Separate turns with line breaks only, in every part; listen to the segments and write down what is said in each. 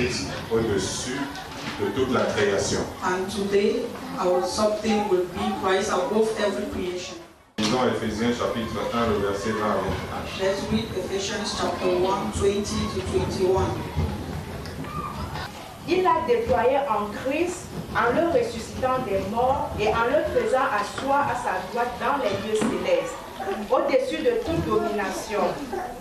Christ au-dessus de toute la création.
And today, our subtheme will be Christ above every creation.
Lisons Éphésiens chapitre 1, le verset 20 à 21.
Let's read Ephesians chapter 1, 20 to 21.
Il a déployé en Christ en le ressuscitant des morts et en le faisant asseoir à sa droite dans les lieux célestes, au-dessus de toute domination,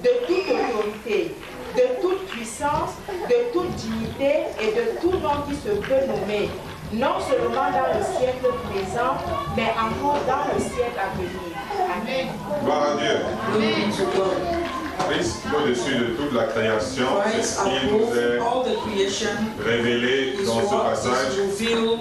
de toute autorité, de toute puissance, de toute dignité et de tout nom qui se peut nommer, non seulement dans le siècle présent, mais encore dans le siècle à venir. Amen.
Gloire à Dieu.
Glory to God.
Christ au-dessus de toute la création, c'est
Christ
ce qui nous
above
est
all the creation
révélé
is
dans ce
what
passage.
is revealed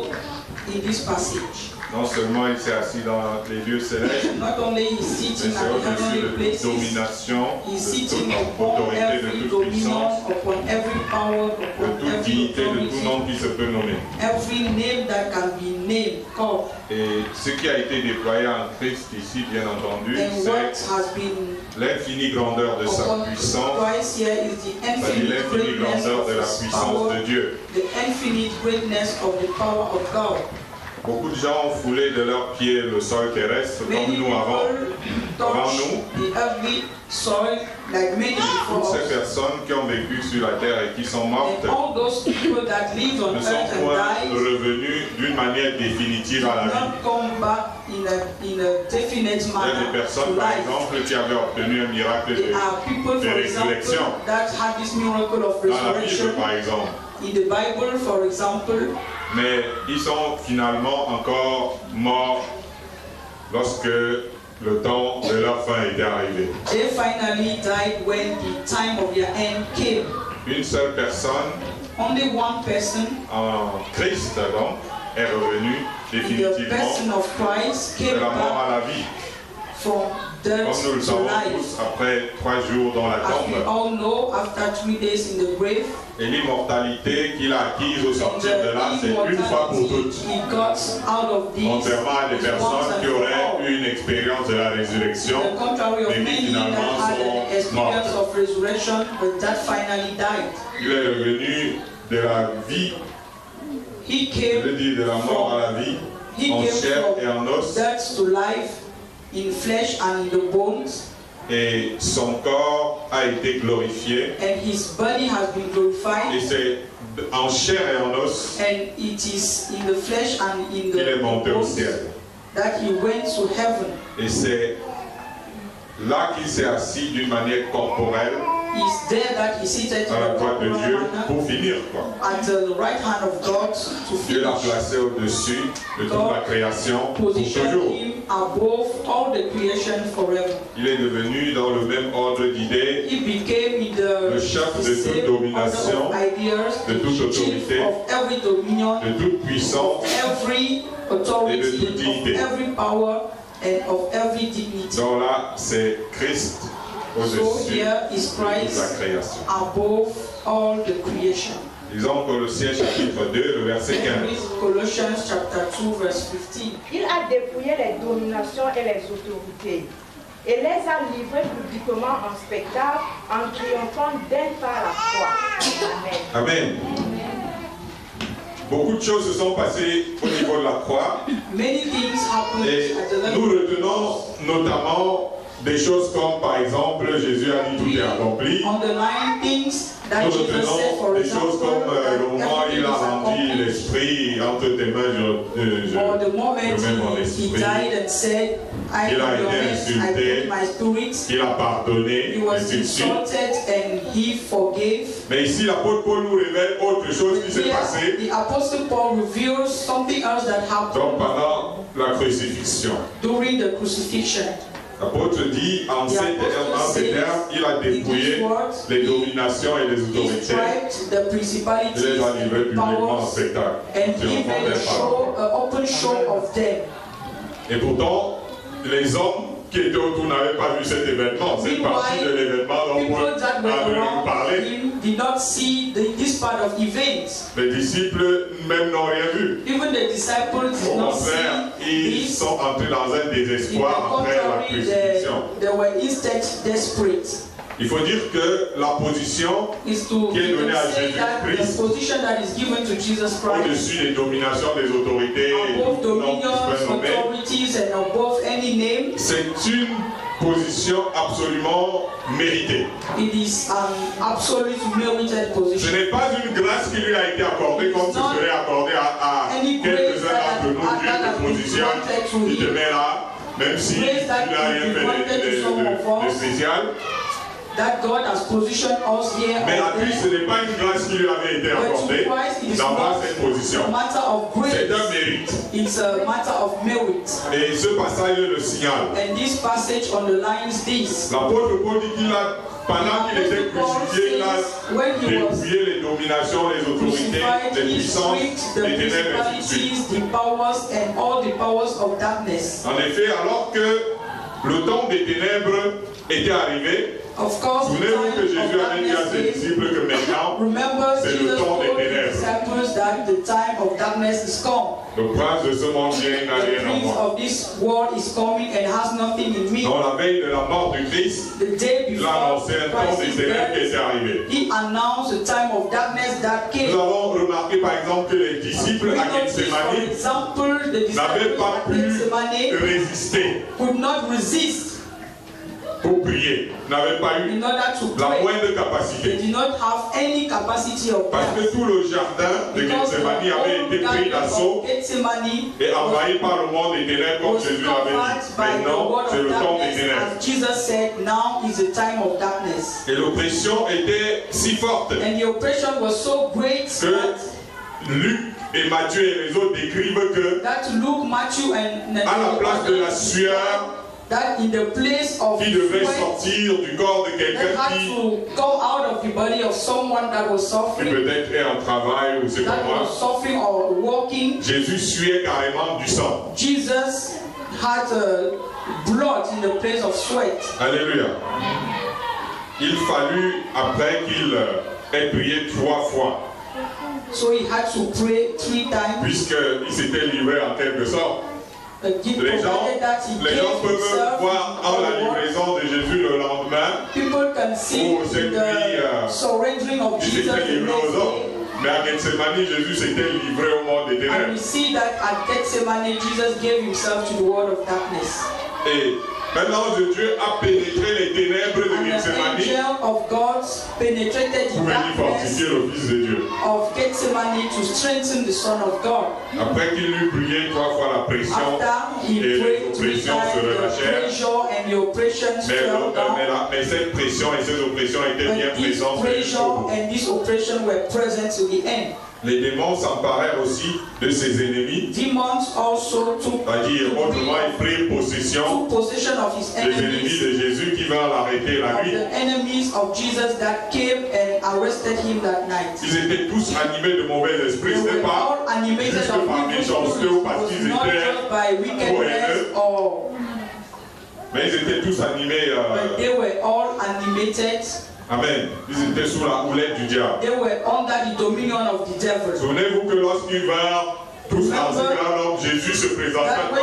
in this passage.
Non seulement il s'est assis dans les lieux célestes,
Not only is
mais
sitting
c'est
at the
au-dessus
heavenly
de toute
places,
domination,
he's
de
sitting
toute
upon
autorité, de
every
toute
dominion,
puissance,
upon every power,
de
upon
toute
every
dignité, de tout
authority,
nom qui se peut nommer.
every name that can be named, called.
Et ce qui a été déployé en Christ ici, bien entendu,
And what
c'est
has been
l'infinie grandeur de sa
upon
puissance,
Christ here is the
c'est-à-dire
infinite
l'infinie
greatness
grandeur
of
de la
His
puissance
power,
de Dieu.
the infinite greatness of the power of God.
Beaucoup de gens ont foulé de leurs pieds le sol terrestre comme
Many
nous avant.
people
Avant
touch
nous,
the earthly soil like many before
toutes ces
us.
personnes qui ont vécu sur la terre et qui sont mortes
And all those people that lived on
ne
earth
sont
and
point
died
revenus d'une manière définitive à la
did
vie.
not come back in a definite
Il y a
manner
des personnes,
to
par
life.
exemple, qui avaient obtenu un miracle
There are people,
de
for
résurrection.
example, that had this miracle of
Dans la Bible,
resurrection.
par exemple.
In the Bible, for example,
Mais ils sont finalement encore morts lorsque le temps de leur fin était arrivé.
they finally died when the time of their end came.
Une seule personne
Only one person,
en Christ donc, est revenue
the
définitivement
person of Christ,
de
came
la mort
back
à la vie.
from death
Comme nous le
to
savons
life.
tous, après 3 jours dans la
As we
tombe,
all know, after 3 days in the grave,
et l'immortalité qu'il a acquise au
and
sortir de là, c'est
the
une fois pour
immortality
toutes.
he got out of this
Contrairement à des
was once
personnes
and
qui
for
auraient
all.
eu une expérience de la résurrection,
The contrary of
mais qui
many that
finalement
had an
sont
experience
mortes.
of resurrection, but that finally died.
Il est revenu de la vie,
He
je
came
veux dire de la mort à la vie,
He
en
came
chair et en
from
os,
death to life in flesh and in the bones,
et son corps a été glorifié,
and his body has been
et
glorified,
c'est en chair et en os
and it is in the flesh and in
qu'il est
the
monté au
bones
ciel.
that he went to heaven.
Et c'est là qu'il s'est assis d'une manière corporelle
It's there that he seated in
à la
the
droite de Dieu
corporal manner
pour finir, quoi.
at the right hand of God to
Dieu l'a
finish.
placé au-dessus de toute la création pour
Position
toujours.
him above all the creation forever.
Il est devenu dans le même ordre d'idées,
He became in the
le chef de toute
same
domination,
order of ideas,
de toute
chief
autorité,
of every dominion,
de toute puissance.
every
Et de
authority,
toute dignité.
of every power, and of every dignity.
Donc là, c'est Christ
So
au-dessus
here is
de toute la
Christ
création.
above all the creation.
Lisons Colossiens chapitre 2, le verset
And
15.
read Colossians chapter 2 verse 15.
Il a dépouillé les dominations et les autorités et les a livrées publiquement en spectacle en triomphant d'elles par la croix. Amen.
Amen. Beaucoup de choses se sont passées au niveau de la croix
Many things happened
et
at the
nous
level.
retenons notamment des choses comme par exemple Jésus a dit tout est accompli.
Underline things that
Nous
Jesus said,
retenons
for
des
example,
choses comme le moment où
that
il a
everything is
rendu
accomplished.
l'esprit entre tes mains,
Or the moment
je mets mon
he
esprit.
died and said, I
Il a
am your
été
hands, I
insulté.
put my spirit.
Il a pardonné,
He was
ainsi de suite.
insulted and he forgave.
Mais ici, l'apôtre Paul nous révèle autre chose qui s'est
Here,
passée
the Apostle Paul reveals something else that
donc
happened
pendant la crucifixion.
during the crucifixion.
L'apôtre dit en ces termes, il a dépouillé les dominations et les
He
autorités.
striped the
Il
principalities
les a livrées
and
publiquement en
powers
spectacle.
and
Sur
he
le fond
made
des paroles.
an open show of them.
Et pourtant, les hommes qui étaient autour n'avaient pas vu cet événement. C'est partie de l'événement dont Paul
People that were
a voulu nous
around
parler.
him did not see this part of events.
Les disciples même n'ont rien vu.
Even the disciples did
Au
not
contraire,
see
ils
this.
sont entrés dans un
In the
désespoir après la
contrary,
crucifixion.
they were instead desperate.
Il faut dire que la position
is to
qui est donnée à
say that the
Jésus-Christ
position that is given to Jesus Christ,
au-dessus des dominations des autorités et
above
tout nom qui
dominions,
se peut nommer,
authorities, and above any name,
c'est une position absolument méritée.
it is an absolute merited
Ce
position.
n'est pas une grâce qui lui a été accordée comme ce serait accordé à quelques-uns d'entre nous. Dieu te positionne, il te met là, même si tu n'as rien fait de spécial.
That God has positioned us here.
Mais à lui, ce n'est pas une grâce qui lui avait été accordée d'avoir cette position. C'est un mérite.
It's a matter of merit.
Et ce passage le signale.
And this passage underlines this.
L'apôtre Paul dit qu'il a, pendant qu'il était crucifié, il a dépouillé les dominations, les autorités, les puissances, les ténèbres, et ainsi de suite.
The powers and all the powers of darkness.
En effet, alors que le temps des ténèbres était arrivé, souvenez-vous que Jésus avait dit à ses disciples que maintenant, c'est le temps des ténèbres. Le prince de ce monde vient, n'a rien à moi. Dans la veille de la mort du Christ, il a annoncé un temps des ténèbres qui était arrivé. Nous avons remarqué par exemple que les disciples à Gethsémani n'avaient pas pu résister pour prier, n'avaient pas eu la moindre capacité. Parce que tout le jardin de Gethsémani avait été pris d'assaut et envahi par le monde des ténèbres comme Jésus l'avait dit. Maintenant, c'est le temps des ténèbres. Et l'oppression était si forte que Luc et Matthieu et les autres décrivent que à la place de la sueur qui devait sortir du corps de quelqu'un qui peut-être est en travail ou c'est comme moi, Jésus suait carrément du sang.
Jesus had blood in the place of sweat.
Alléluia. Il fallut après qu'il ait prié 3 fois.
So he had to pray 3 times.
Puisqu'il s'était livré en quelque sorte. Les gens peuvent voir en la livraison de Jésus le lendemain ou cette nuit, il s'était livré aux hommes. Mais à Gethsémani, Jésus s'était livré au monde des ténèbres. Et maintenant, Dieu a pénétré les ténèbres de Gethsémani pour venir fortifier le Fils de Dieu. Après qu'il eut prié 3 fois la pression et les oppressions se relâchèrent, mais cette pression et ces oppressions étaient bien présentes. Les démons s'emparèrent aussi de ses ennemis. C'est-à-dire, autrement, ils prirent possession des ennemis de Jésus qui vinrent l'arrêter la nuit. Ils étaient tous animés de mauvais esprits, ce n'est pas juste par méchanceté ou parce qu'ils étaient trop haineux. Mais ils étaient tous animés. Amen. Ils étaient sous la houlette du diable. Souvenez-vous que lorsqu'ils vinrent tous dans ce grand homme, Jésus se présenta en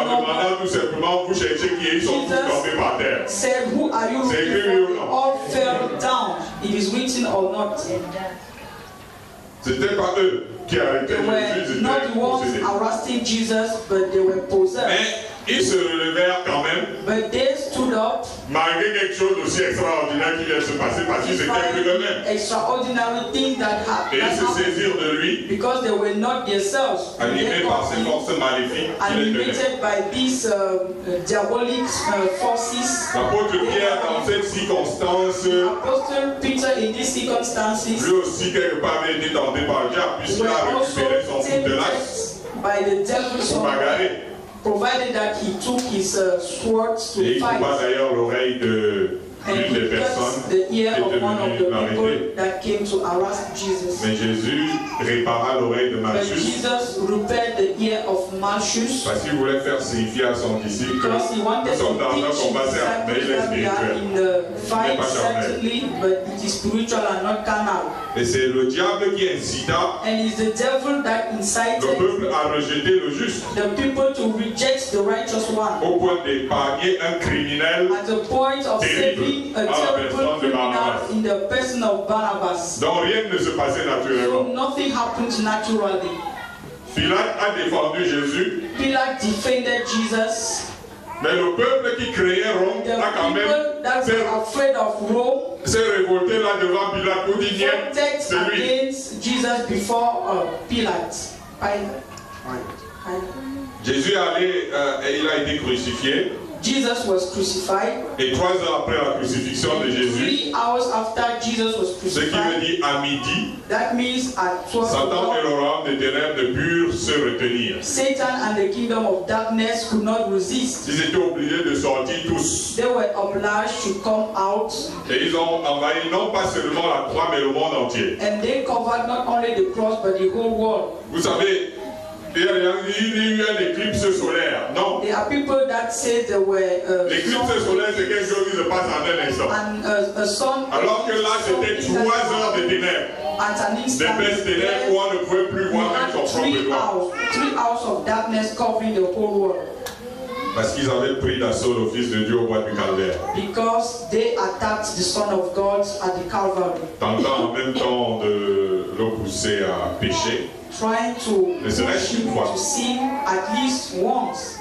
demandant tout simplement, vous cherchez qui est, ils sont tous tombés par terre. C'est écrit ou non? C'était pas eux qui arrêtaient Jésus, ils étaient possédés. Mais ils se relevèrent quand même, malgré quelque chose d'aussi extraordinaire qui vient de se passer, parce qu'ils étaient plus eux-mêmes. Et ils se saisirent de lui, animés par ces forces maléfiques qui les tenaient. L'apôtre Pierre, dans cette circonstance, lui aussi quelque part avait été tenté par le diable, puisqu'il a récupéré son coutelas pour bagarrer.
Provided that he took his sword to
et il
fight.
coupa d'ailleurs l'oreille de l'une des personnes qui était venue l'arrêter. Mais Jésus répara l'oreille de Malchus
Malchus.
Parce qu'il voulait faire signifier à son disciple que nous sommes dans un combat certes, mais il est spirituel. Il n'est pas charnel. Et c'est le diable qui incita le peuple à rejeter le juste. Au point d'épargner un criminel terrible à la personne de Barnabas. Donc rien ne se passait naturellement. Pilate a défendu Jésus. Mais le peuple qui créait Rome a quand même s'est révolté là devant Pilate pour dire c'est lui. Jésus est allé et il a été crucifié.
Jesus was crucified.
Et 3 heures après la crucifixion de Jésus,
3 hours after Jesus was
ce qui veut dire à midi,
that means at 12
Satan et le royaume des ténèbres ne purent se retenir.
Satan and the kingdom of darkness could not resist.
Ils étaient obligés de sortir tous.
They were obliged to come out.
Et ils ont envahi non pas seulement la croix mais le monde entier.
And they covered not only the cross but the whole world.
Vous savez, il y a eu un éclipse solaire, non?
There are people that say there were.
L'éclipse solaire, c'est quelque chose qui se passe en un instant. Alors que là, c'était 3 heures de ténèbres. D'épaisses ténèbres où on ne pouvait plus voir même son propre doigt.
3 hours of darkness covering the whole world.
Parce qu'ils avaient pris d'assaut le Fils de Dieu au bois du Calvaire.
Because they attacked the Son of God at the Calvary.
Tentant en même temps de le pousser à pécher.
Trying to
push him
to sin at least once.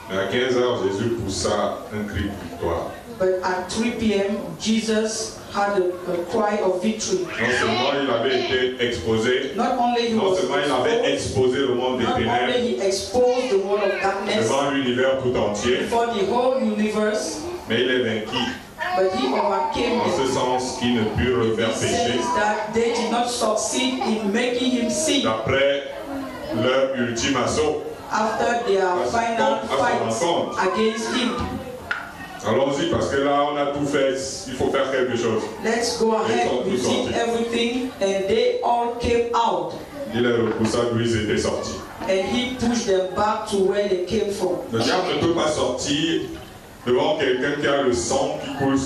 Mais à 15 heures, Jésus poussa un cri de victoire.
But at 3 p.m., Jesus had a cry of victory.
Non seulement il avait été exposé, non seulement il avait exposé le monde des ténèbres devant l'univers tout entier, mais il est vaincu.
But he overcame
en ce sens qu'il ne put le faire pécher. D'après leur ultime assaut.
After their final fight against him.
Allons-y parce que là on a tout fait. Il faut faire quelque chose.
Let's go ahead. We did everything and they all came out.
Il les repoussa d'où ils étaient sortis.
And he pushed them back to where they came from.
Le diable ne peut pas sortir devant quelqu'un qui a le sang qui coule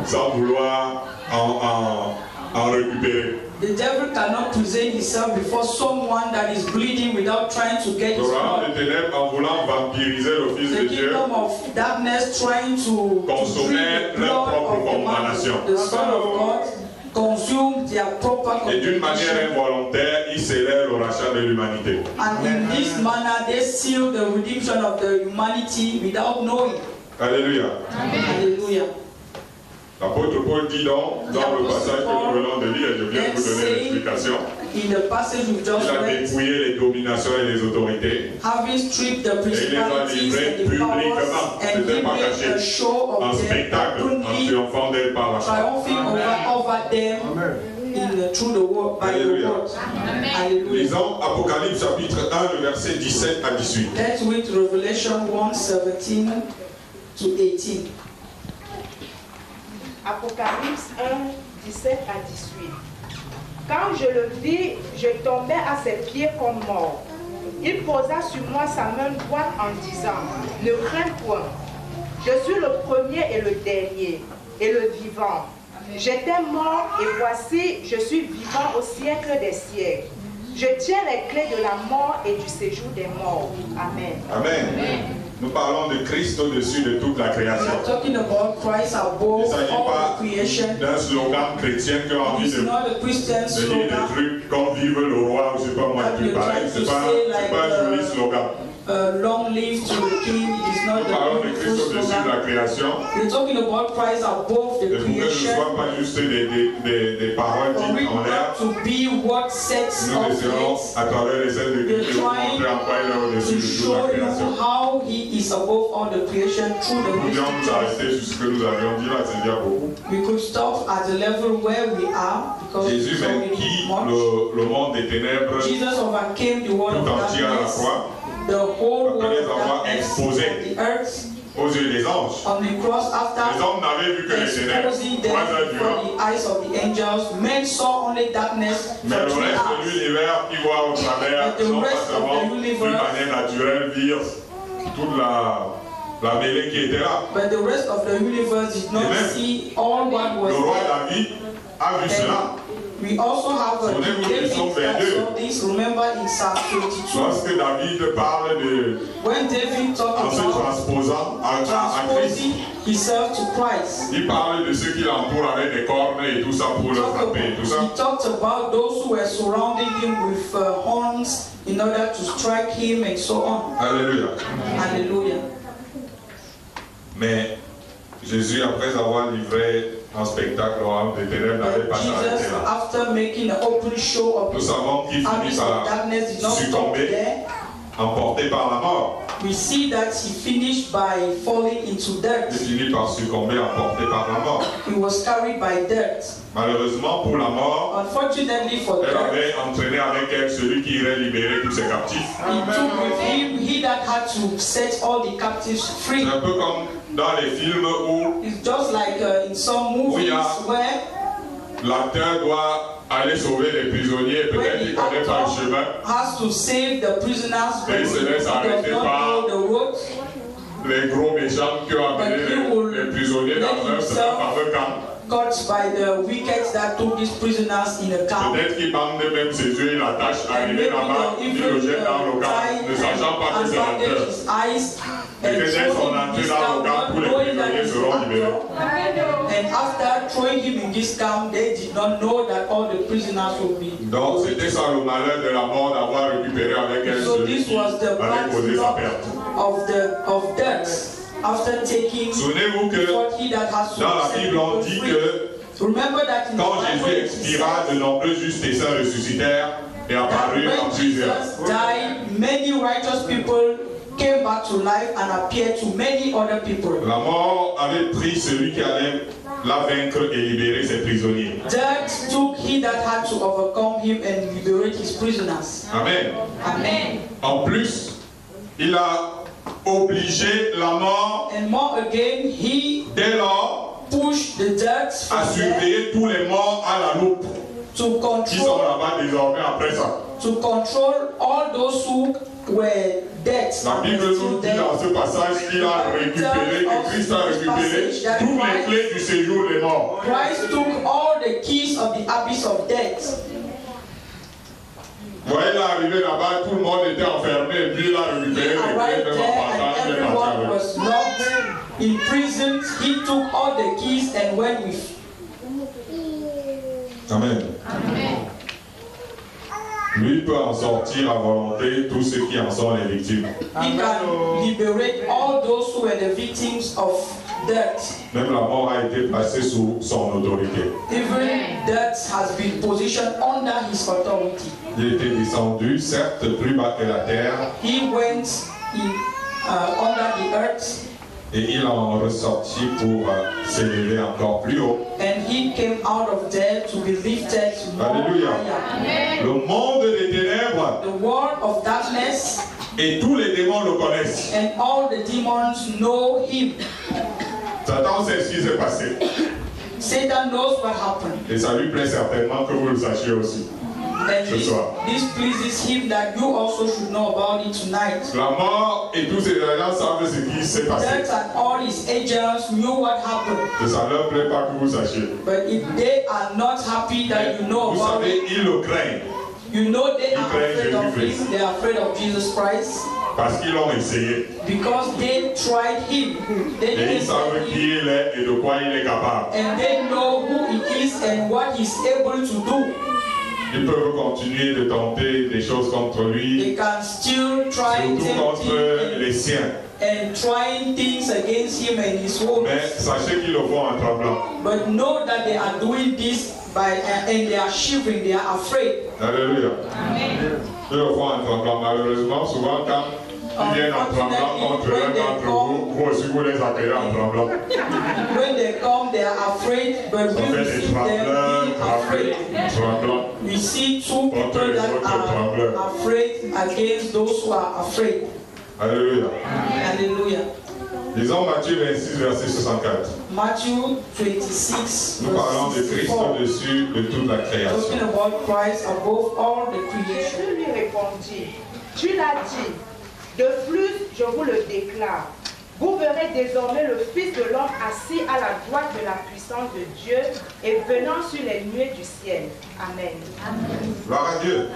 sans vouloir en récupérer.
The devil cannot present himself before someone that is bleeding without trying to get his blood.
Le ténèbres en voulant vampiriser le Fils de Dieu.
The kingdom of darkness trying to
consommer leur propre condamnation.
The Son of God consumed their proper condemnation.
Et d'une manière involontaire, ils scellèrent le rachat de l'humanité.
And in this manner, they sealed the redemption of the humanity without knowing.
Alléluia.
Alléluia.
L'apôtre Paul dit donc, dans le passage que nous venons de lire, et je viens de vous donner l'explication, il a dépouillé les dominations et les autorités, et il les a livrées publiquement, c'était pas caché, en spectacle, en triomphant d'elles par la foi. Alléluia. Lisons Apocalypse chapitre 1, le verset 17 à 18.
Let's read Revelation 1, 17 to 18.
Apocalypse 1, 17 à 18. Quand je le vis, je tombais à ses pieds comme mort. Il posa sur moi sa main droite en disant, « Ne crains point, je suis le premier et le dernier, et le vivant. J'étais mort, et voici, je suis vivant au siècle des siècles. Je tiens les clés de la mort et du séjour des morts. Amen. »
Amen. Amen. Nous parlons de Christ au-dessus de toute la création. Il ne s'agit pas d'un slogan chrétien qui a envie de dire des trucs comme vive le roi ou je sais pas moi qui pareil. C'est pas un joli slogan.
Long live to the king. It is not
nous parlons de Christ au-dessus de la création.
We're talking about Christ above the creation.
Que ce ne soit pas juste des paroles dites en l'air. Nous essayons à travers les scènes de Christ de montrer en quoi il est au-dessus de toute la création.
How he is above all the creation through the
Nous devons nous arrêter sur ce que nous avions dit là, c'est déjà beaucoup.
We could stop at the level where we are because
Jésus vainquit le monde des ténèbres
Jesus overcame the world of
tout entier à la croix.
The whole world
exposé.
the earth,
aux yeux des anges.
On the cross, after
les hommes n'avaient vu que les ténèbres 3 heures durant.
The eyes of the angels, men saw only darkness.
Mais le reste de l'univers qui voit au travers, sans pas savoir d'une manière naturelle vivre toute la mêlée qui était là.
But the rest of the universe did not see all what was
le roi
there.
David a vu cela.
We also have a David that saw this. Remember in Psalm 22.
Lorsque David parle de
when David talked
en se transposant à Christ,
himself to Christ,
il parle de ceux qui l'entourent avec des cornes et tout ça pour le frapper, tout ça.
He talked about those who were surrounding him with horns in order to strike him and so on.
Alléluia.
Hallelujah.
Mais Jésus, après avoir livré un spectacle au royaume des ténèbres, n'avait pas s'arrêté là.
After making an open show of
nous savons qu'il finit par succomber, emporté par la mort.
We see that he finished by falling into death.
Il finit par succomber, emporté par la mort.
He was carried by death.
Malheureusement pour la mort,
unfortunately for
elle avait entraîné avec elle celui qui irait libérer tous ses captifs.
He took with him he that had to set all the captives free.
C'est un peu comme dans les films où
it's just like in some movies where
l'acteur doit aller sauver les prisonniers, peut-être qu'il ne connaît pas le chemin.
Has to save the prisoners,
et il se laisse arrêter par les gros méchants qui ont amené les prisonniers dans un fameux camp.
Caught by the wickets that took these prisoners in a camp.
Peut-être qu'il bande même ses yeux, il l'attache, arrivé là-bas, il le jette dans le camp, ne sachant pas que c'est l'acteur. Et que dès son entrée dans le camp, tous les prisonniers seront libérés.
And after throwing him in this camp, they did not know that all the prisoners would be.
Donc c'était ça le malheur de la mort d'avoir récupéré avec elle celui qui avait causé sa perte.
Of death. After taking
souvenez-vous que dans la Bible on dit que quand Jésus expira, de nombreux justes et saints ressuscitèrent et apparurent en plusieurs.
Many righteous people came back to life and appeared to many other people.
La mort avait pris celui qui allait la vaincre et libérer ses prisonniers.
Death took he that had to overcome him and liberate his prisoners.
Amen.
Amen.
En plus, il a obligé la mort,
and more again, he
dès lors,
pushed the death
à surveiller tous les morts à la loupe.
To control,
qui sont là-bas désormais après ça.
To control all those who were dead.
La Bible nous dit dans ce passage qu'il a récupéré, que Christ a récupéré toutes les clés du séjour des morts.
Christ took all the keys of the abyss of death.
Vous voyez, il est arrivé là-bas, tout le monde était enfermé, et puis il a récupéré les clés, même en partant, il est parti avec.
In prison, he took all the keys and went with.
Amen.
Amen.
Lui peut en sortir à volonté tous ceux qui en sont les victimes.
He can liberate all those who were the victims of death.
Même la mort a été placée sous son autorité.
Even death has been positioned under his authority.
Il était descendu, certes, plus bas que la terre.
He went under the earth.
Et il en ressortit pour s'élever encore plus haut.
And he came out of there to be lifted more higher.
Le monde des ténèbres,
the world of darkness,
et tous les démons le connaissent.
And all the demons know him.
Satan sait ce qui s'est passé.
Satan knows what happened.
Et ça lui plaît certainement que vous le sachiez aussi. Ce soir.
This pleases him that you also should know about it tonight.
La mort et tous ses agents savent ce qui s'est passé.
Death and all his agents knew what happened.
Et ça ne leur plaît pas que vous sachiez.
But if they are not happy that you know about
it, ils le craignent.
You know they are afraid of him. They are afraid of Jesus Christ.
Parce qu'ils l'ont essayé.
Because they tried him.
Et ils savent qui il est et de quoi il est capable.
And they know who he is and what he's able to do.
Ils peuvent continuer de tenter des choses contre lui,
they can still try
surtout contre les siens.
And trying things against him and his own.
Mais sachez qu'ils le font en tremblant.
But know that they are doing this by and they are shivering, they are afraid.
Alléluia. Amen. Ils le font en tremblant. Malheureusement, souvent quand ils viennent en tremblant contre l'un d'entre vous, vous aussi vous les accueillez en tremblant.
When they come, they are afraid, but we see them afraid. We see two people that are afraid against those who are afraid.
Alléluia.
Alléluia.
Lisons Matthieu 26, verset 64.
Matthew 26,
nous parlons de Christ au-dessus de toute la création.
Talking about Christ above all the creation.
Jésus lui répondit, tu l'as dit, de plus je vous le déclare. Vous verrez désormais le Fils de l'homme assis à la droite de la puissance de Dieu et venant sur les nuées du ciel. Amen.
Gloire à Dieu.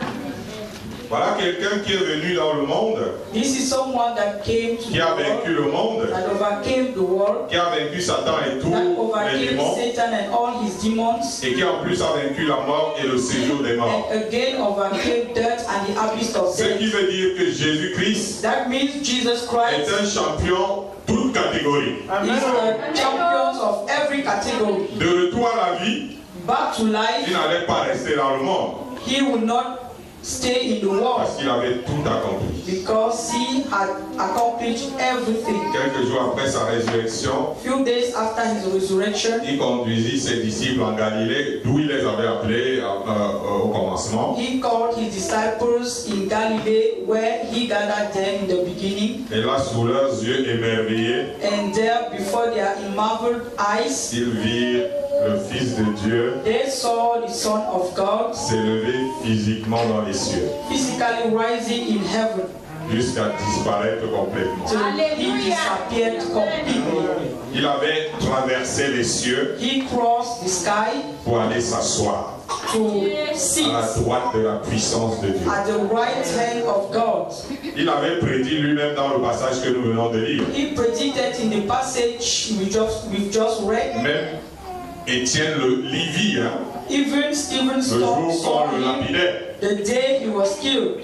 Voilà quelqu'un qui est venu dans le monde,
This is someone that came to
qui a vaincu le monde,
that overcame the world,
qui a vaincu Satan et tous les démons,
Satan and all his demons,
et qui en plus a vaincu la mort et le séjour des morts.
and again overcame death and the abyss of
Ce qui
death.
veut dire que Jésus-Christ
That means Jesus
est
Christ
un champion toute catégorie.
is the champion of every category.
De retour à la vie,
Back to life,
il n'allait pas rester dans le monde
he will not stay in the world
parce qu'il avait tout accompli.
because he had accomplished everything.
Quelques jours après sa résurrection,
Few days after his resurrection,
il conduisit ses disciples en Galilée, d'où il les avait appelés au commencement.
he called his disciples in Galilee, where he gathered them in the beginning.
Et là, sous leurs yeux émerveillés,
And there, before their marveled eyes,
ils virent le Fils de Dieu
they saw the Son of God
s'élever physiquement dans les cieux,
physically rising in heaven
jusqu'à disparaître complètement.
till he disappeared completely.
Il avait traversé les cieux
He crossed the sky
pour aller s'asseoir
to sit
à la droite de la puissance de Dieu.
at the right hand of God.
Il avait prédit lui-même dans le passage que nous venons de lire.
He predicted in the passage we've just read.
Même Étienne le Livy,
Even Stephen
le
Stone
jour
saw
qu'on le
him
lapidait.
the day he was killed.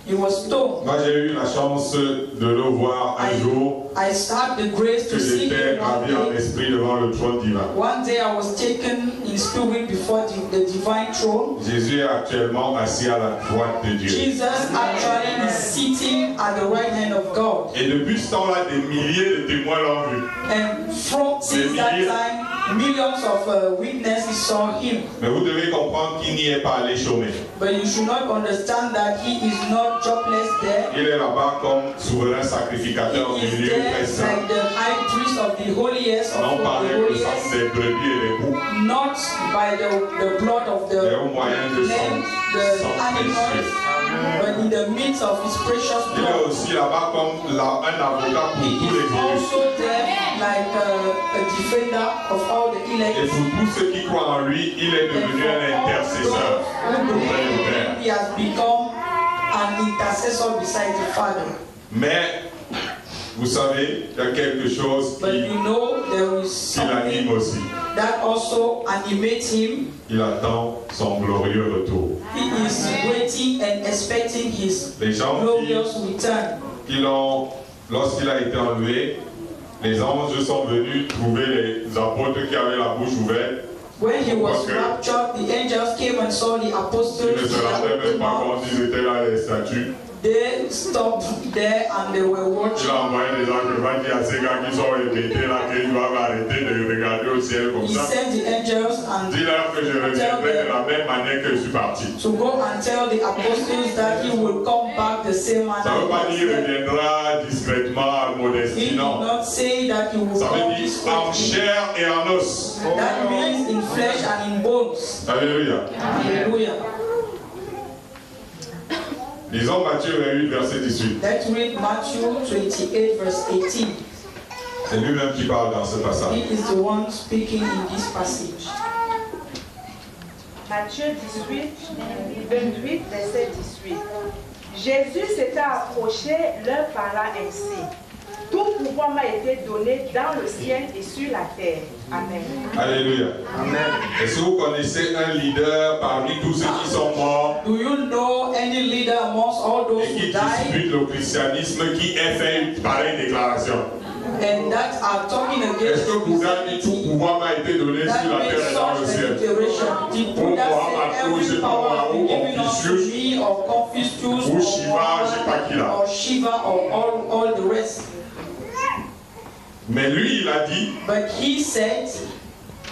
He was stoned.
Moi j'ai eu la chance de le voir un jour
I had the grace
que
to see
j'étais
him
ravi en
one day.
esprit devant le trône divin.
One day I was taken in spirit before the divine throne.
Jésus est actuellement assis à la droite de Dieu.
Jesus actually is sitting at the right hand of God.
Et depuis ce temps-là, des milliers de témoins l'ont vu.
And since that time, millions of witnesses saw him.
Mais vous devez comprendre qu'il n'y est pas allé chômer.
But you should not understand that he is not jobless there.
Il est là-bas comme souverain sacrificateur
He
du
is
lieu
there
très saint.
like the high priest of the holiest of
Non
the
par le sang
holiest,
des brebis et des boucs,
not by the blood of
mais
the
au moyen de son
lamb, the
sang
animals,
précieux.
but in the midst of his precious
Il est
blood.
aussi là-bas comme un avocat pour
He
tous les
is
élus.
also there like a defender of all the
Et
elect.
pour tous ceux qui croient en lui, il est devenu un intercesseur auprès du Père.
He has become an intercessor beside the Father.
Mais, vous savez, il y a quelque chose
But you know there is
qui l'anime
something
aussi.
that also animates him.
Il attend son glorieux retour.
He is waiting and expecting his
Les gens
glorious return.
lorsqu'il a été enlevé, les anges sont venus trouver les apôtres qui avaient la bouche ouverte.
When he was
Parce que
raptured, the angels came and saw the
ils
apostles
ne se rendaient même pas
mouth.
compte qu'ils étaient là, les statues.
They stopped there and they were
Il
watching.
a envoyé des anges pour dire à ces gars qui sont répétés là qu'ils doivent arrêter de regarder au ciel comme
He
ça.
sent the angels and
Dis-leur que je reviendrai de la même manière que je suis parti.
to go and tell the apostles that he will come back the same
Ça ne veut pas dire qu'il
manner.
reviendra discrètement à
He
modestie,
did
non.
not say that he will
Ça
come
veut dire en
discreetly.
chair et en os.
That means in flesh and in bones.
Alléluia.
Hallelujah.
Lisons Matthieu 28, verset 18.
Let's read Matthew 28, verse 18.
C'est lui-même qui parle dans ce passage.
He is the one speaking in this passage.
Matthieu 18, 28, verset 18. Jésus s'était approché, leur parla ainsi. Tout pouvoir m'a été donné dans le ciel et sur la terre. Amen.
Alléluia.
Amen.
Est-ce que vous connaissez un leader parmi tous ceux qui sont morts
Do you know any leader amongst all those
et
who
qui
died
dispute le christianisme qui ait fait une pareille déclaration?
and that are talking
Est-ce
against
que Bouddha dit tout
Christianity?
pouvoir m'a été donné
That
sur la terre
makes
et dans le
such a
ciel?
declaration. Did Buddha say every power has been given unto me, or Confucius,
Ou Shiva, je sais pas qui là.
or Shiva, or all the rest?
Mais lui, il a dit,
But he said,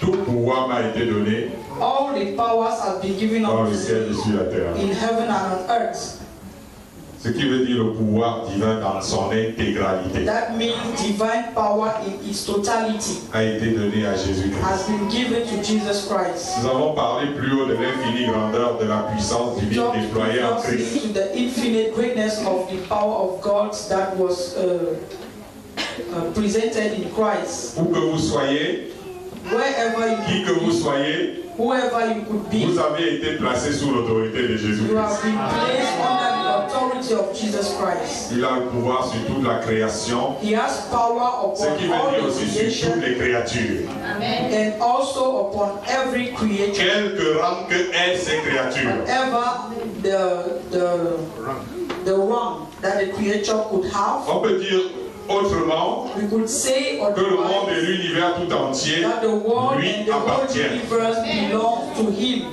tout pouvoir m'a été donné
all the powers have been given
dans
unto
le ciel et
me
sur la terre.
in heaven and on earth.
Ce qui veut dire le pouvoir divin dans son intégralité.
That means divine power in its totality.
A été donné à Jésus-Christ.
Has been given to Jesus Christ.
Nous avons parlé plus haut de l'infinie grandeur de la puissance divine déployée en Christ.
To the infinite greatness of the power of God that was presented in Christ.
Où que vous soyez,
wherever you
qui que vous soyez,
whoever you could be,
vous avez été placé sous l'autorité de Jésus-Christ.
You have been placed under the authority of Jesus Christ.
Il a le pouvoir sur toute la création.
He has power upon
ce qui veut dire aussi
creation,
sur toutes les créatures.
Amen. And also upon every creature.
Quelque rang que aient ces créatures.
Whatever the rang that the creature could have.
On peut dire autrement
we could say
que le monde et l'univers tout entier lui appartiennent.
To him.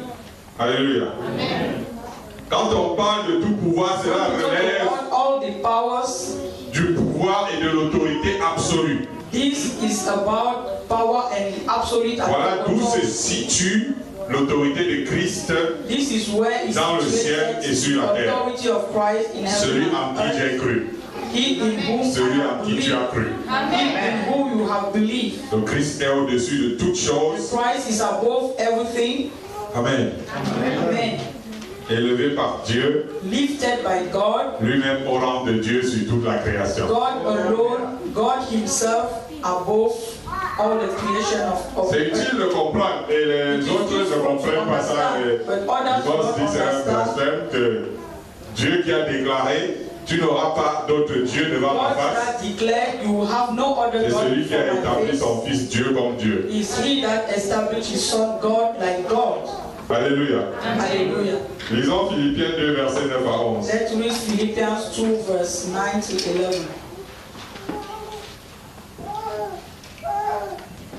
Alléluia. Amen. Quand on parle de tout pouvoir, cela relève du pouvoir et de l'autorité absolue.
This is about power and absolute.
Voilà d'où se situe l'autorité de Christ dans le ciel et sur la terre. Celui en qui j'ai cru. Celui en qui tu as cru. Le Christ est au-dessus de toutes choses. Amen.
Amen.
Élevé par Dieu,
lifted by God,
lui-même au rang de Dieu sur toute la création.
God alone, God himself above all the creation of
c'est utile de comprendre et les autres ne comprennent pas ça. Ils vont se dire c'est un blasphème que Dieu qui a déclaré tu n'auras pas d'autre Dieu devant ma face. Et celui qui a établi son fils Dieu comme Dieu.
Is he that established his son God like God?
Alléluia.
Alléluia.
Lisons Philippiens 2, versets 9 à 11.
Let's read Philippians 2, verse 9 to 11.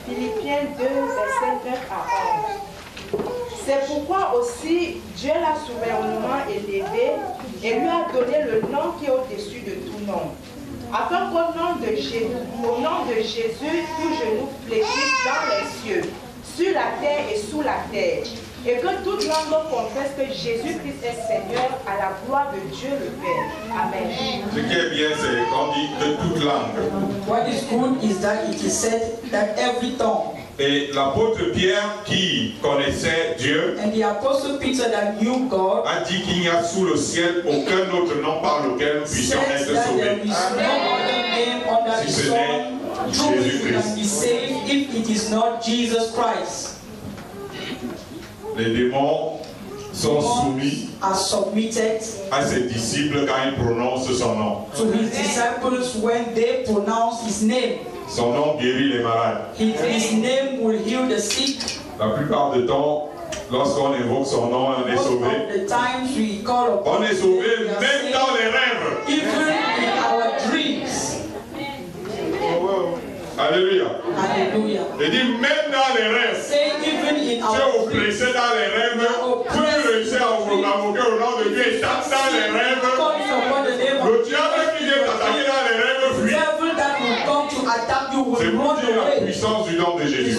Philippiens 2, versets 9 à 11. C'est pourquoi aussi Dieu l'a souverainement élevé et lui a donné le nom qui est au-dessus de tout nom. Afin qu'au nom de Jésus, tout genou fléchisse dans les cieux, sur la terre et sous la terre. Et que toute langue confesse que Jésus-Christ est Seigneur à la gloire de Dieu le Père. Amen.
Ce qui est bien, c'est qu'on dit de toute langue.
What is good is that it is said that every tongue.
Et l'apôtre Pierre, qui connaissait Dieu,
and the apostle Peter that knew God,
a dit qu'il n'y a sous le ciel aucun autre nom par lequel nous puissions être sauvés. Si ce n'est Jésus-Christ.
If it is not Jesus Christ.
Les démons sont soumis
à
ses disciples quand ils prononcent son nom.
To his disciples when they pronounce his name.
Son nom guérit les malades.
His name will heal the sick.
La plupart du temps, lorsqu'on évoque son nom, on est sauvé. On est sauvé même dans les rêves.
Even in our dreams.
Alléluia.
Alléluia.
Il dit même dans les rêves. Tu es oppressé dans les rêves. Tu réussis à invoquer au nom de Dieu et tape dans les rêves. Le diable qui vient t'attaquer dans les rêves fuit. C'est pour dire la puissance du nom de Jésus.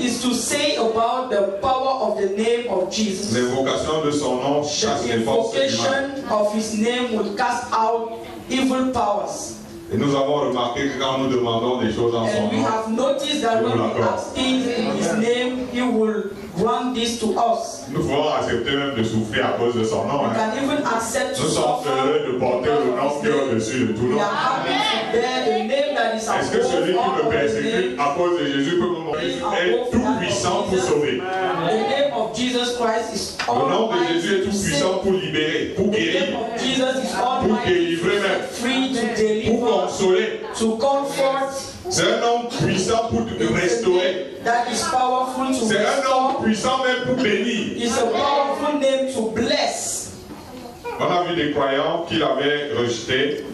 Is to say about the power of the name of Jesus.
L'invocation de son nom chasse les forces du mal.
The invocation of his name will cast out evil powers.
Et nous avons remarqué que quand nous demandons des choses en son nom,
we have noticed that when we ask things in his name, he will grant this to us.
Nous pouvons accepter même de souffrir à cause de son nom.
We can even accept
nous sommes heureux de porter le nom qui est au-dessus de tout nom. Est-ce que celui qui me persécute à cause de Jésus peut me montrer est tout puissant pour sauver? Le nom de Jésus est tout puissant pour libérer, pour guérir, pour délivrer même, pour consoler. C'est un nom puissant pour te restaurer. C'est un nom puissant même pour bénir. On a vu des croyants qui l'avaient rejeté.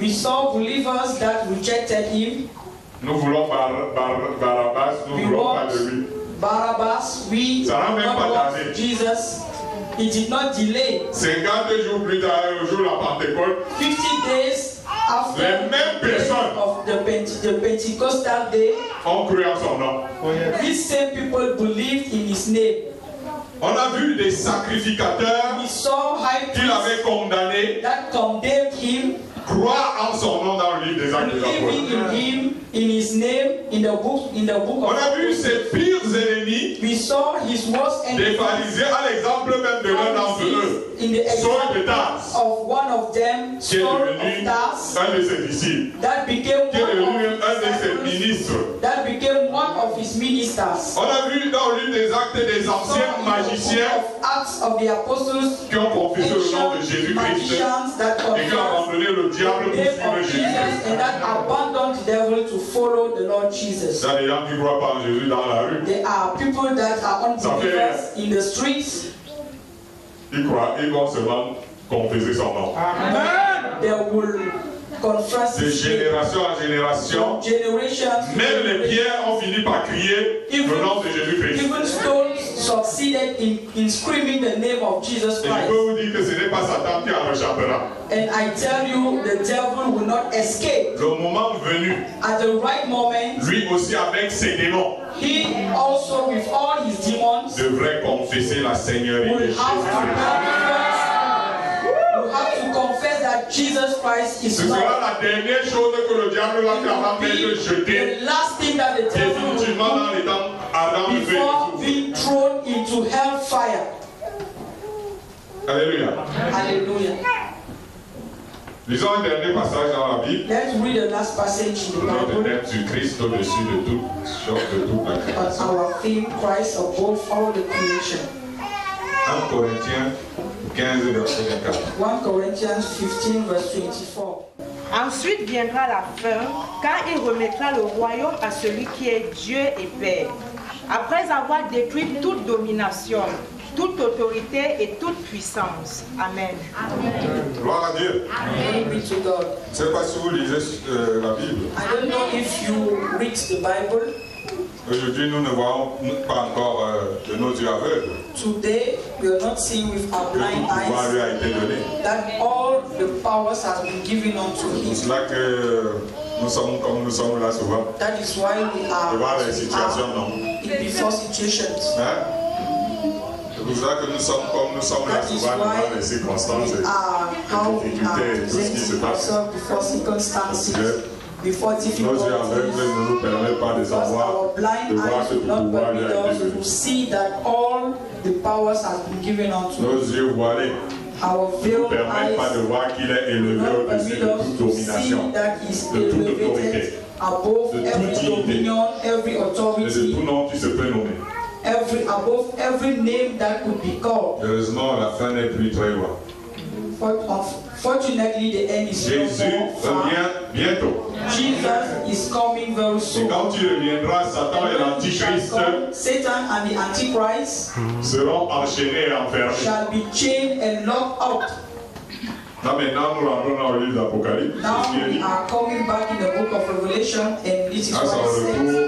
Nous voulons Barabbas, nous voulons pas de lui.
Barabbas,
ça n'a même pas tardé.
Jesus. He did not delay.
50 jours plus tard, le jour de la Pentecôte,
50 days after
les mêmes personnes
of the Pentecostal day
ont cru en son nom.
These same people believed in his name.
On a vu des sacrificateurs qu'il avait condamnés. Croire en son nom dans le livre des Actes des Apôtres. On a vu ses pires ennemis, des pharisiens, à l'exemple même de l'un d'entre eux, Saul de Tarse, qui est devenu un de ses disciples, qui est devenu un de ses ministres. On a vu dans le livre des Actes des anciens magiciens qui ont confessé le nom de Jésus-Christ et qui ont abandonné le diable pour suivre Jésus. Il y a des gens qui ne croient pas en Jésus dans la rue.
There are people that are unbelievers in the streets.
Ils croient, ils vont seulement confesser son nom.
They will confess.
De génération en génération, même les pierres ont fini par crier le nom de Jésus-Christ.
Even stones succeeded in screaming the name of Jesus
Et
Christ.
je peux vous dire que ce n'est pas Satan qui en échappera.
And I tell you, the devil will not escape.
Le moment venu,
At the right moment,
lui aussi avec ses démons,
he also with all his demons
devrait confesser la Seigneurie de
will
Jésus-Christ.
have to confess that Jesus Christ is
Ce sera
Lord.
la dernière chose que le diable va faire avant d'être jeté
The last thing that the devil will
définitivement dans les temps Adam le fait.
before being thrown into hellfire.
Alléluia.
Hallelujah.
Lisons un dernier passage dans la Bible.
Let's read the last passage in the
Le
Bible.
thème du Christ au-dessus de toute chose, de toute la
On
création.
our theme, Christ above all the creation.
1 Corinthiens 15, verset 24.
1 Corinthians 15, verse 24.
Ensuite viendra la fin, quand il remettra le royaume à celui qui est Dieu et Père. Après avoir détruit toute domination, toute autorité et toute puissance. Amen.
Gloire à Dieu.
Glory be to God.
Je ne sais pas si vous lisez la Bible.
I don't know if you read the Bible.
Aujourd'hui, nous ne voyons pas encore de nos yeux aveugles.
Today, we are not seeing with our
Que tout
blind
pouvoir lui a
eyes
été donné.
that all the powers have been given unto
C'est
him.
cela que nous sommes comme nous sommes là souvent.
That is why we
Devant les
are
situations, non.
in before situations.
Hein? C'est pour ça que nous sommes comme nous sommes là
That is
souvent devant
why
les circonstances
we are how we are
et tout ce qui se
presenting
passe.
ourselves before circumstances, before
Nos yeux aveugles
difficulties.
ne nous permettent pas de
Because
savoir,
our
de
blind
voir
eyes
que
will
tout
not
pouvoir lui
permit
a été
us to
donné.
see that all the powers have been given unto
Nos
us.
yeux voilés
Our
ne nous
veiled
permettent pas de
eyes
voir qu'il est
will
élevé
not
au-dessus
permit
de
us
toute
to
domination,
see that he is
de toute
elevated
autorité,
above
de toute
every
dignité,
dominion, every
et de
authority,
tout nom qui se peut nommer.
above every name that could be called.
Heureusement, la fin n'est plus très loin.
Fortunately, the end is
Jésus
not far.
revient bientôt.
Jesus is coming very
Et
soon.
quand il reviendra, Satan et
And when he shall
l'Antichrist
come, Satan and the Antichrist
seront enchaînés et enfermés.
shall be chained and locked up.
Là maintenant, nous rentrons dans le livre d'Apocalypse. C'est
Now
ce qui est
we
dit.
are coming back in the book of Revelation, and this is
À
what
son
it
retour,
says.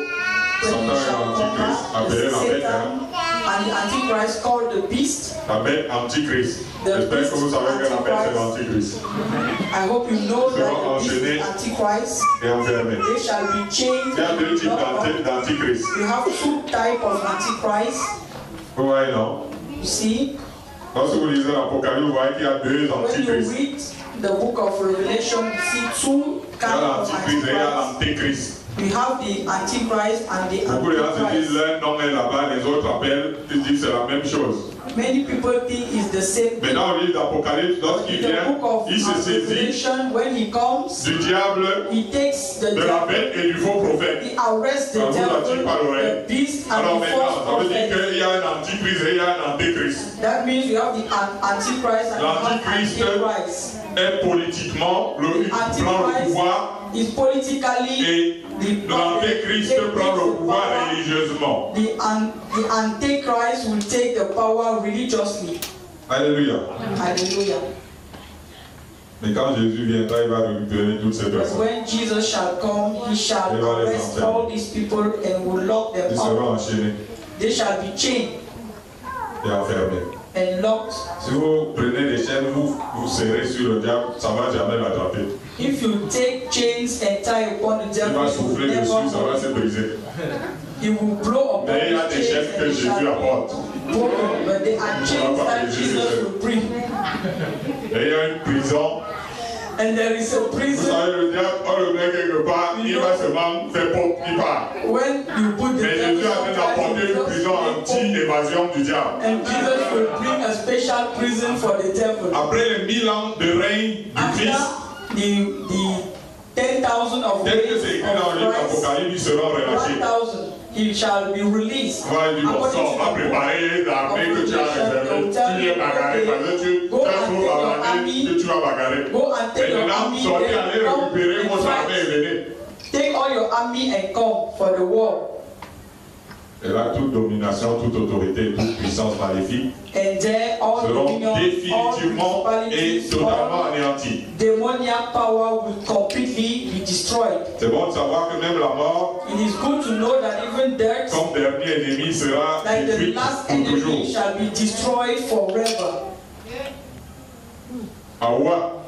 When
Satan
he
et
shall come
l'Antichrist,
back,
appelé
the
la bête,
Satan and the Antichrist called the beast.
la bête Antichrist.
The
J'espère que vous savez que la bête c'est
Antichrist.
l'Antichrist.
I hope you know that
Seront
the beast
enchaînés
is Antichrist.
et enfermés.
They shall be chained.
Il y a deux types
locked up.
d'Antichrist.
We have two types of Antichrist.
Vous voyez, non?
You see,
Lorsque vous lisez l'Apocalypse, vous voyez qu'il y a deux
when you
Antichrists.
read the book of Revelation, you see two
Il y a
kinds of
l'Antichrist et il y a
Antichrist.
l'Antéchrist.
We have the Antichrist and the
Beaucoup de gens se disent
Antichrist.
l'un nom est là-bas, les autres appellent, ils disent c'est la même chose.
Many people think it's the same thing.
Maintenant, au livre d'Apocalypse, lorsqu'il
In the
vient,
book of
il se saisit
Revelation, when he comes,
du diable,
he takes the
de la
devil,
bête et du faux prophète.
he arrests the
Ça vous
devil,
attire par l'oreille.
the beast,
Alors
and the
maintenant,
false
ça veut dire
prophet.
qu'il y a un Antichrist et il y a un Antéchrist.
That means we have the Antichrist and
L'Antichrist
the Antichrist.
est politiquement le prend le pouvoir
Is politically
et l'Antéchrist prend le pouvoir religieusement.
The Antichrist will take the power religiously.
Alléluia.
Hallelujah.
Mais quand Jésus viendra, il va récupérer toutes ces
But
personnes.
when Jesus shall come, he shall
Il va les
arrest
enfermer.
all these people and will lock them
Ils seront
up.
enchaînés
They shall be chained
et enfermés.
and locked.
Si vous prenez des chaînes, vous serrez sur le diable, ça ne va jamais l'attraper.
If you take chains and tie upon the
Il
devil,
va
he will
souffler
never
dessus, ça va
hold
se
you.
briser.
He will blow upon
Mais il y a
the
des chaînes
chains
que Jésus apporte.
But they are chains that Jesus will bring.
Et il y a une prison.
And there is a prison.
Vous savez, le diable, on le met quelque part, il va seulement faire pop, il part.
When you put the
Mais Jésus a fait d'apporter une prison anti-évasion du diable.
And Jesus will bring a special prison for the devil.
Après les 1000 ans de règne du Christ,
the 10,000 of
dès que c'est écrit dans le livre d'Apocalypse, ils seront relâchés.
1,000, he shall be released.
On va dire, bon sang, on va préparer l'armée que tu as réservée. Tu viens bagarrer, parce que tu as trop bagarré, que tu vas bagarrer. Maintenant, sortez, allez récupérer votre armée et venez.
Take all your army and come for the war.
Et là, toute domination, toute autorité, toute puissance maléfique seront définitivement et totalement anéanties.
Demoniac power will completely be destroyed.
C'est bon de savoir que même la mort,
it is good to know that even death,
comme dernier ennemi, sera détruite pour toujours.
Shall be destroyed forever.
Awa,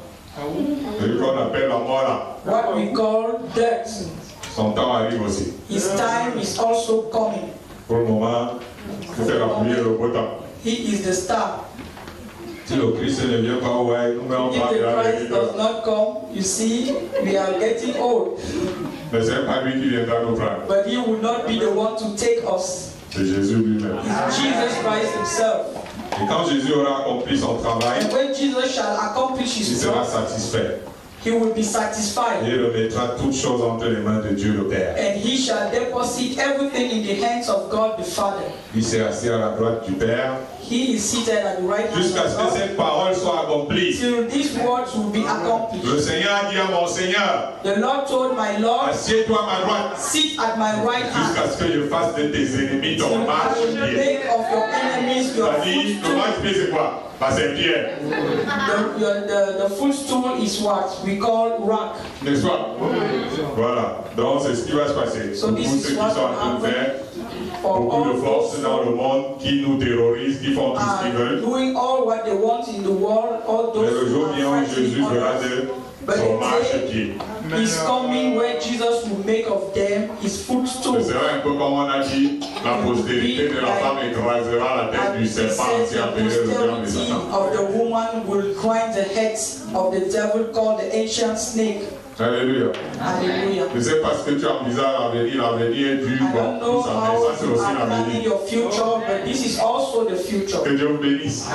ce qu'on appelle la mort là.
What we call death.
Son temps arrive aussi.
His time is also coming.
Pour le moment, il fait la prière au beau temps.
He is the star.
Si le Christ ne vient pas, ouais, nous mettons pas.
If the Christ does not come, you see, we are getting old.
Mais c'est pas lui qui viendra nous prendre.
But he will not be the one to take us.
C'est Jésus lui-même.
It's Jesus Christ himself.
Et quand Jésus aura accompli son travail,
and when Jesus shall accomplish his
il sera satisfait.
He will be satisfied.
Et il remettra toutes choses entre les mains de Dieu le Père.
And he shall deposit everything in the hands of God the Father.
Il s'est assis à la droite du Père.
He is seated at the right hand
jusqu'à ce que cette parole soit accomplie.
Till these words will be accomplished.
Le Seigneur a dit à mon Seigneur,
the Lord told my Lord,
assieds-toi à ma droite,
sit at my right hand,
jusqu'à ce que je fasse de tes ennemis ton marche-pied.
Make of your enemies your
footstool. Le marche-pied c'est quoi? Bah, c'est pierre.
The footstool is what we call rock.
N'est-ce pas? Voilà. Donc c'est ce qui va se passer.
So
pour tous ceux qui sont en train de faire beaucoup de forces dans le monde qui nous terrorisent, qui font tout ce qu'ils veulent.
Doing all what they want in the world, all those.
Mais le jour vient où Jésus fera de son marche-pied.
Is coming where Jesus will make of them his footstool.
Ce sera un peu comme on a dit, la postérité de la femme écrasera la tête du serpent qui appelé le grand des Satan.
Of the woman will grind the heads of the devil called the ancient snake.
Alléluia.
Alléluia.
Je ne sais pas ce que tu envisages l'avenir est dur, bon, tout ça, mais ça c'est aussi l'avenir.
Your future, but this is also the future.
Que Dieu vous bénisse.